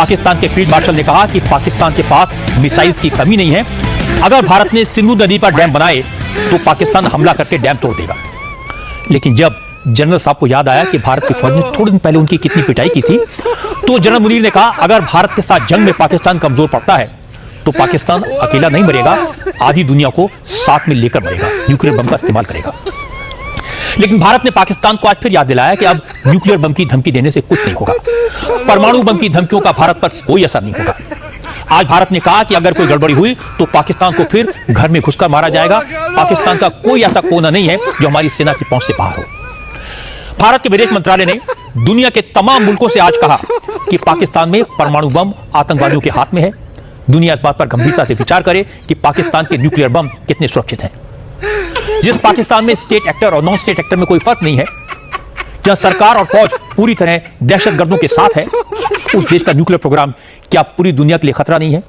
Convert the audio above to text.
पाकिस्तान के field marshal ने कहा कि पाकिस्तान के पास मिसाइल्स की कमी नहीं है। अगर भारत ने सिंधु नदी पर डैम बनाए तो पाकिस्तान हमला करके डैम तोड़ देगा। लेकिन जब जनरल साहब को याद आया कि भारत की फौज ने थोड़े दिन पहले उनकी कितनी पिटाई की थी, तो जनरल मुनीर ने कहा अगर भारत के साथ जंग में पाकिस्तान कमजोर पड़ता है तो पाकिस्तान अकेला नहीं मरेगा, आधी दुनिया को साथ में लेकर मरेगा, न्यूक्लियर बम का इस्तेमाल करेगा। लेकिन भारत ने पाकिस्तान को आज फिर याद दिलाया कि अब न्यूक्लियर बम की धमकी देने से कुछ नहीं होगा, परमाणु बम की धमकियों का भारत पर कोई असर नहीं होगा। आज भारत ने कहा कि अगर कोई गड़बड़ी हुई तो पाकिस्तान को फिर घर में घुसकर मारा जाएगा। पाकिस्तान का कोई ऐसा कोना नहीं है जो हमारी सेना की पहुंच से बाहर हो। भारत के विदेश मंत्रालय ने दुनिया के तमाम मुल्कों से आज कहा कि पाकिस्तान में परमाणु बम आतंकवादियों के हाथ में है। दुनिया इस बात पर गंभीरता से विचार करे कि पाकिस्तान के न्यूक्लियर बम कितने सुरक्षित हैं। जिस पाकिस्तान में स्टेट एक्टर और नॉन स्टेट एक्टर में कोई फर्क नहीं है, जहां सरकार और फौज पूरी तरह दहशतगर्दों के साथ है, उस देश का न्यूक्लियर प्रोग्राम क्या पूरी दुनिया के लिए खतरा नहीं है?